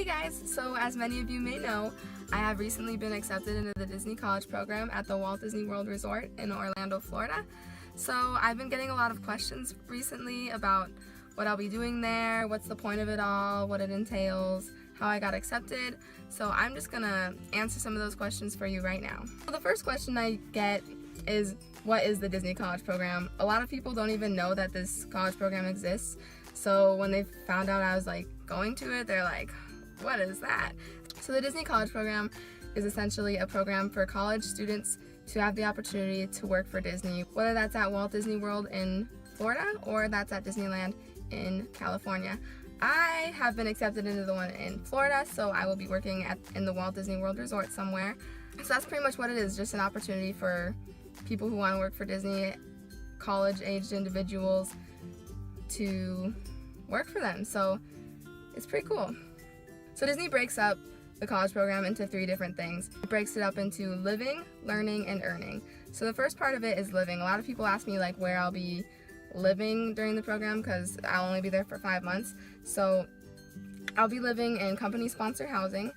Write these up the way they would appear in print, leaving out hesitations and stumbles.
Hey guys! So as many of you may know, I have recently been accepted into the Disney College program at the Walt Disney World Resort in Orlando, Florida. So I've been getting a lot of questions recently about what I'll be doing there, what's the point of it all, what it entails, how I got accepted. So I'm just gonna answer some of those questions for you right now. So the first question I get is, what is the Disney College program? A lot of people don't even know that this college program exists. So when they found out I was going to it, they're like, what is that? So the Disney College program is essentially a program for college students to have the opportunity to work for Disney, whether that's at Walt Disney World in Florida or that's at Disneyland in California. I have been accepted into the one in Florida, so I will be working in the Walt Disney World Resort somewhere. So that's pretty much what it is, just an opportunity for people who want to work for Disney, college-aged individuals, to work for them. So it's pretty cool. So Disney breaks up the college program into 3 different things. It breaks it up into living, learning, and earning. So the first part of it is living. A lot of people ask me where I'll be living during the program because I'll only be there for 5 months. So I'll be living in company-sponsored housing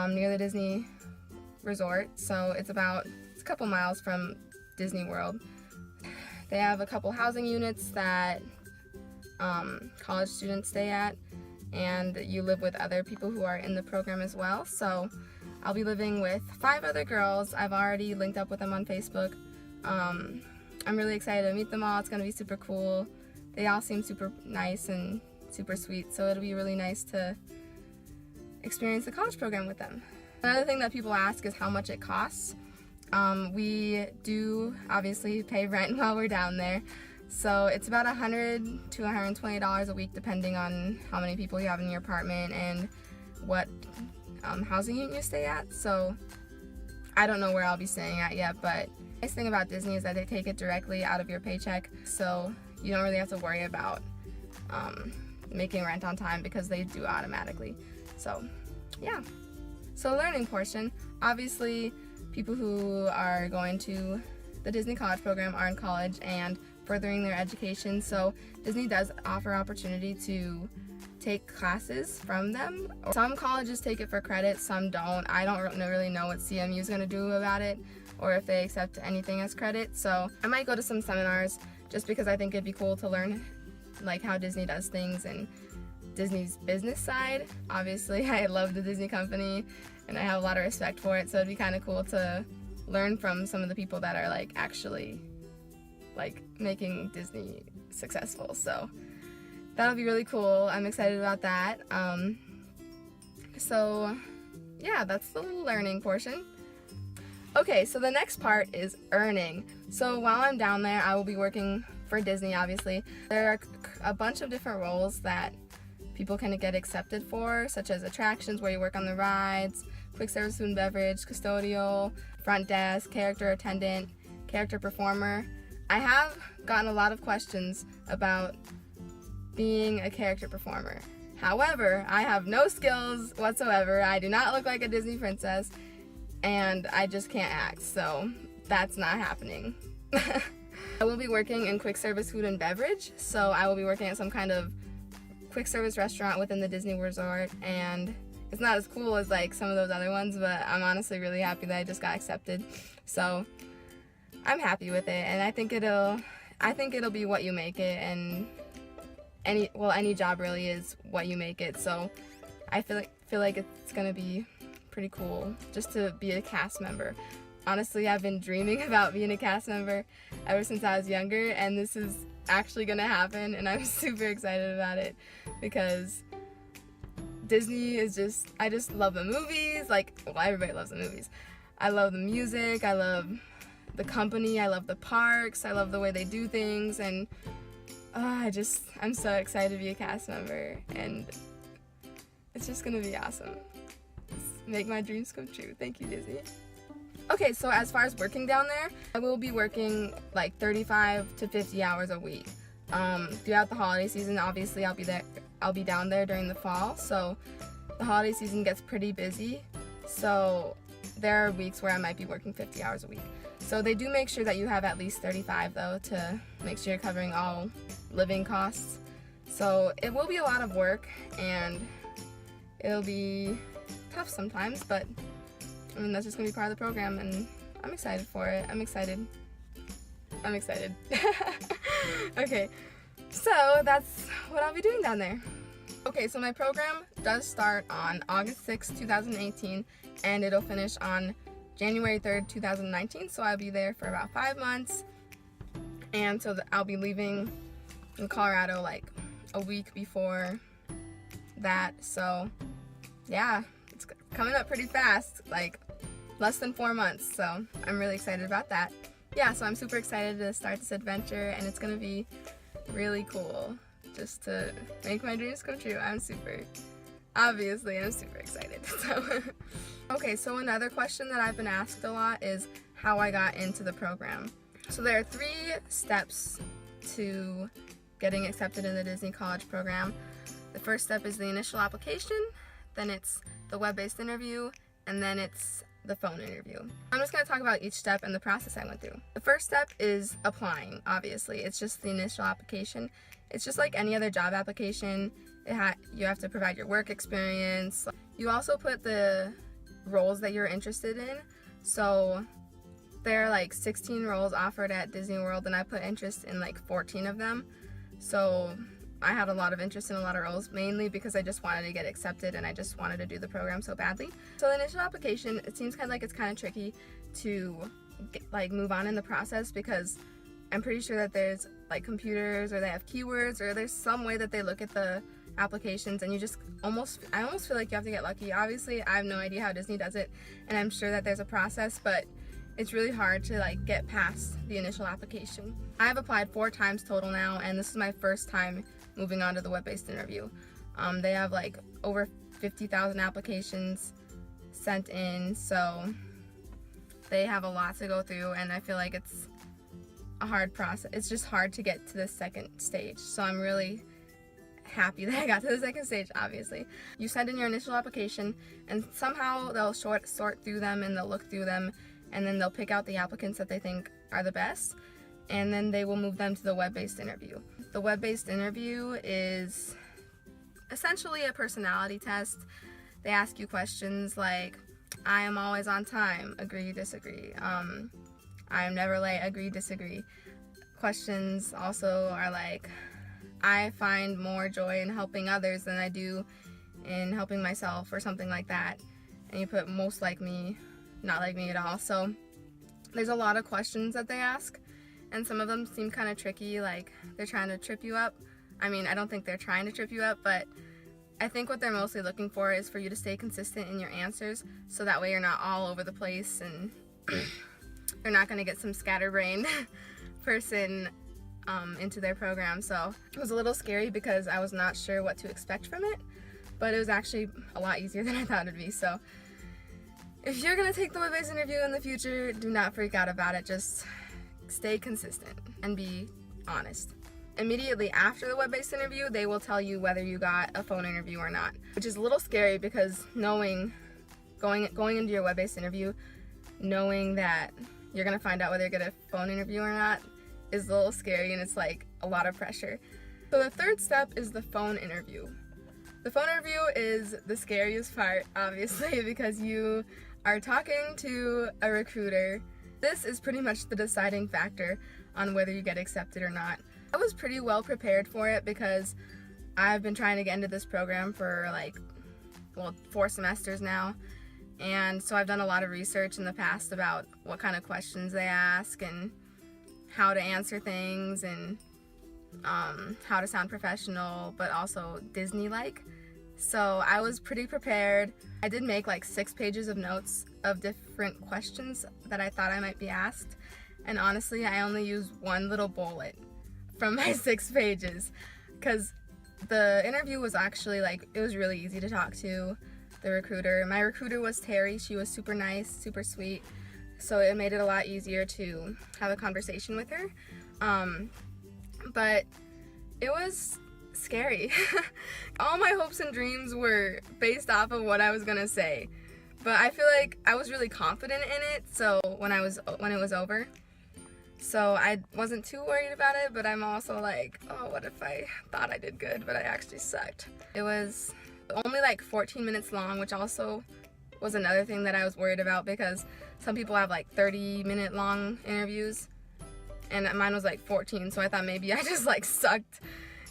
near the Disney Resort. So it's a couple miles from Disney World. They have a couple housing units that college students stay at, and you live with other people who are in the program as well. So I'll be living with 5 other girls. I've already linked up with them on Facebook. I'm really excited to meet them all. It's going to be super cool. They all seem super nice and super sweet, so it'll be really nice to experience the college program with them. Another thing that people ask is how much it costs. We do obviously pay rent while we're down there. So it's about $100 to $120 a week depending on how many people you have in your apartment and what housing unit you stay at. So I don't know where I'll be staying at yet, but the nice thing about Disney is that they take it directly out of your paycheck, so you don't really have to worry about making rent on time because they do automatically. So yeah. So learning portion, obviously people who are going to the Disney College program are in college and furthering their education, so Disney does offer opportunity to take classes from them. Some colleges take it for credit, some don't. I don't really know what CMU is going to do about it or if they accept anything as credit, so I might go to some seminars just because I think it'd be cool to learn how Disney does things and Disney's business side. Obviously I love the Disney company and I have a lot of respect for it, so it'd be kind of cool to learn from some of the people that are actually making Disney successful. So that'll be really cool. I'm excited about that. So yeah, that's the learning portion. Okay, so the next part is earning. So while I'm down there, I will be working for Disney, obviously. There are a bunch of different roles that people can get accepted for, such as attractions where you work on the rides, quick service food and beverage, custodial, front desk, character attendant, character performer. I have gotten a lot of questions about being a character performer. However, I have no skills whatsoever. I do not look like a Disney princess, and I just can't act, so that's not happening. I will be working in quick service food and beverage, so I will be working at some kind of quick service restaurant within the Disney Resort, and it's not as cool as some of those other ones, but I'm honestly really happy that I just got accepted. So I'm happy with it, and I think it'll be what you make it, and any job really is what you make it. So I feel like it's gonna be pretty cool just to be a cast member. Honestly, I've been dreaming about being a cast member ever since I was younger, and this is actually gonna happen, and I'm super excited about it because Disney is I just love the movies. Everybody loves the movies. I love the music, I love the company, I love the parks, I love the way they do things, and I'm so excited to be a cast member, and it's just gonna be awesome. Make my dreams come true. Thank you, Disney. Okay, so as far as working down there, I will be working 35 to 50 hours a week. Throughout the holiday season, obviously I'll be down there during the fall, so the holiday season gets pretty busy, so there are weeks where I might be working 50 hours a week. So they do make sure that you have at least 35 though, to make sure you're covering all living costs. So it will be a lot of work, and It'll be tough sometimes, but I mean, that's just gonna be part of the program, and I'm excited for it. I'm excited. Okay, so that's what I'll be doing down there. Okay, so my program does start on August 6th, 2018, and it'll finish on January 3rd, 2019, so I'll be there for about 5 months, and so I'll be leaving in Colorado like a week before that, so yeah, it's coming up pretty fast, like less than 4 months, so I'm really excited about that. Yeah, so I'm super excited to start this adventure, and it's gonna be really cool just to make my dreams come true. I'm super excited. So okay, so another question that I've been asked a lot is how I got into the program. So there are 3 steps to getting accepted in the Disney College program. The first step is the initial application, then it's the web-based interview, and then it's the phone interview. I'm just going to talk about each step and the process I went through. The first step is applying, obviously. It's just the initial application. It's just like any other job application. You have to provide your work experience. You also put the roles that you're interested in. So there are like 16 roles offered at Disney World, and I put interest in like 14 of them. So I had a lot of interest in a lot of roles, mainly because I just wanted to get accepted and I just wanted to do the program so badly. So the initial application, it seems kind of tricky to move on in the process, because I'm pretty sure that there's like computers, or they have keywords, or there's some way that they look at the applications, and I almost feel like you have to get lucky. Obviously, I have no idea how Disney does it, and I'm sure that there's a process, but it's really hard to like get past the initial application. I've applied 4 times total now, and this is my first time moving on to the web-based interview. They have like over 50,000 applications sent in, so they have a lot to go through, and I feel like it's a hard process. It's just hard to get to the second stage, so I'm really happy that I got to the second stage. Obviously, you send in your initial application, and somehow they'll sort through them, and they'll look through them, and then they'll pick out the applicants that they think are the best, and then they will move them to the web-based interview. The web-based interview is essentially a personality test. They ask you questions like, I am always on time, agree, disagree. I am never late, agree, disagree. Questions also are like, I find more joy in helping others than I do in helping myself, or something like that. And you put most like me, not like me at all. So there's a lot of questions that they ask, and some of them seem kind of tricky, like they're trying to trip you up. I mean, I don't think they're trying to trip you up, but I think what they're mostly looking for is for you to stay consistent in your answers, so that way you're not all over the place, and you're not going to get some scatterbrained person into their program. So it was a little scary because I was not sure what to expect from it, but it was actually a lot easier than I thought it'd be. So if you're going to take the web-based interview in the future, do not freak out about it. Just stay consistent and be honest. Immediately after the web-based interview, they will tell you whether you got a phone interview or not, which is a little scary, because going into your web-based interview, knowing that you're going to find out whether you get a phone interview or not is a little scary, and it's like a lot of pressure. So the third step is the phone interview. The phone interview is the scariest part, obviously, because you are talking to a recruiter. This is pretty much the deciding factor on whether you get accepted or not. I was pretty well prepared for it, because I've been trying to get into this program for 4 semesters now, and so I've done a lot of research in the past about what kind of questions they ask, and how to answer things, and how to sound professional but also Disney-like. So I was pretty prepared. I did make like 6 pages of notes of different questions that I thought I might be asked, and honestly I only used one little bullet from my 6 pages, because the interview was actually it was really easy to talk to the recruiter. My recruiter was Terry. She was super nice, super sweet, so it made it a lot easier to have a conversation with her. But it was scary. All my hopes and dreams were based off of what I was gonna say, but I feel like I was really confident in it, so when it was over, so I wasn't too worried about it. But I'm also like, oh, what if I thought I did good but I actually sucked? It was Only like 14 minutes long, which also was another thing that I was worried about because some people have like 30-minute long interviews and mine was like 14, so I thought maybe I just like sucked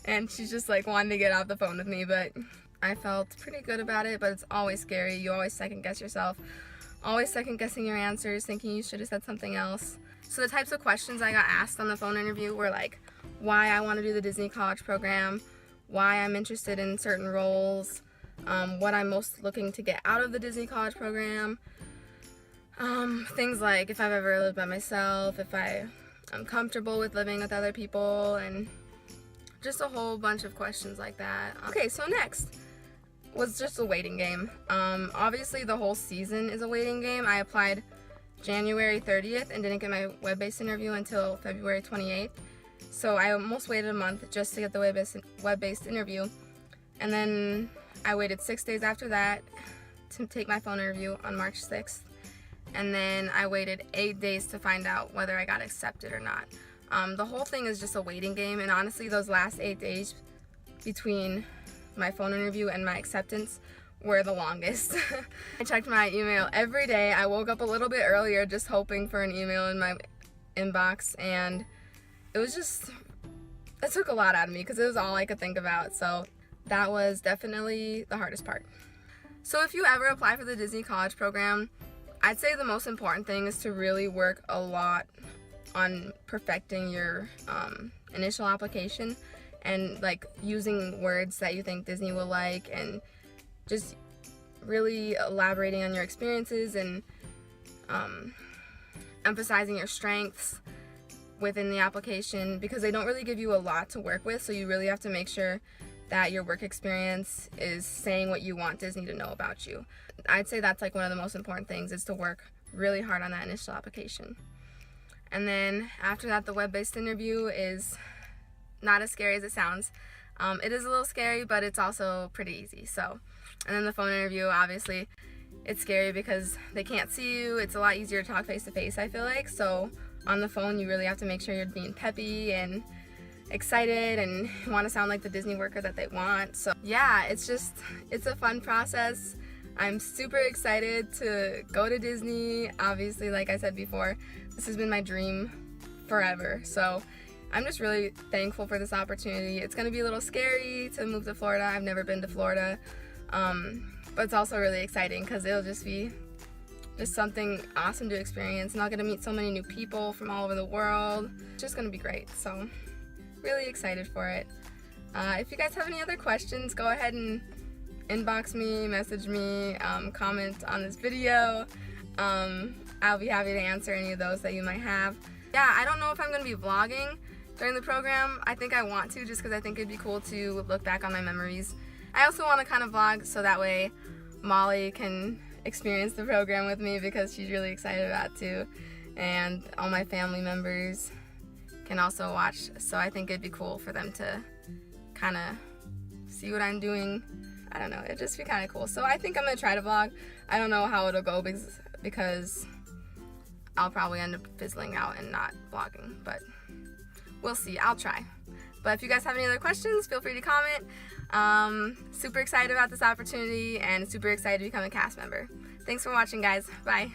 and she just like wanted to get off the phone with me, but I felt pretty good about it. But it's always scary. You always second guess yourself, always second guessing your answers, thinking you should have said something else. So the types of questions I got asked on the phone interview were like why I want to do the Disney College program, why I'm interested in certain roles, what I'm most looking to get out of the Disney College program, things like if I've ever lived by myself, if I'm comfortable with living with other people, and just a whole bunch of questions like that. Okay, so next was just a waiting game. Obviously the whole season is a waiting game. I applied January 30th and didn't get my web-based interview until February 28th. So I almost waited a month just to get the web-based interview. And then I waited 6 days after that to take my phone interview on March 6th. And then I waited 8 days to find out whether I got accepted or not. The whole thing is just a waiting game, and honestly those last 8 days between my phone interview and my acceptance were the longest. I checked my email every day. I woke up a little bit earlier just hoping for an email in my inbox, and it took a lot out of me because it was all I could think about. So that was definitely the hardest part. So if you ever apply for the Disney College program, I'd say the most important thing is to really work a lot on perfecting your initial application and like using words that you think Disney will like, and just really elaborating on your experiences and emphasizing your strengths within the application, because they don't really give you a lot to work with, so you really have to make sure that your work experience is saying what you want Disney to know about you. I'd say that's like one of the most important things, is to work really hard on that initial application. And then after that, the web-based interview is not as scary as it sounds. It is a little scary, but it's also pretty easy. And then the phone interview, obviously, it's scary because they can't see you. It's a lot easier to talk face-to-face, I feel like. So on the phone, you really have to make sure you're being peppy and excited and want to sound like the Disney worker that they want. So yeah, it's a fun process. I'm super excited to go to Disney. Obviously, like I said before, this has been my dream forever. So I'm just really thankful for this opportunity. It's going to be a little scary to move to Florida. I've never been to Florida. But it's also really exciting because it'll just be something awesome to experience, and I'll get to meet so many new people from all over the world. It's just going to be great. So really excited for it. If you guys have any other questions, go ahead and inbox me, message me, comment on this video. I'll be happy to answer any of those that you might have. Yeah, I don't know if I'm going to be vlogging during the program. I think I want to, just because I think it'd be cool to look back on my memories. I also want to kind of vlog so that way Molly can experience the program with me, because she's really excited about it too. And all my family members can also watch, so I think it'd be cool for them to kind of see what I'm doing. I don't know, it'd just be kind of cool. So I think I'm going to try to vlog. I don't know how it'll go because I'll probably end up fizzling out and not vlogging, but we'll see. I'll try. But if you guys have any other questions, feel free to comment. Super excited about this opportunity and super excited to become a cast member. Thanks for watching, guys. Bye.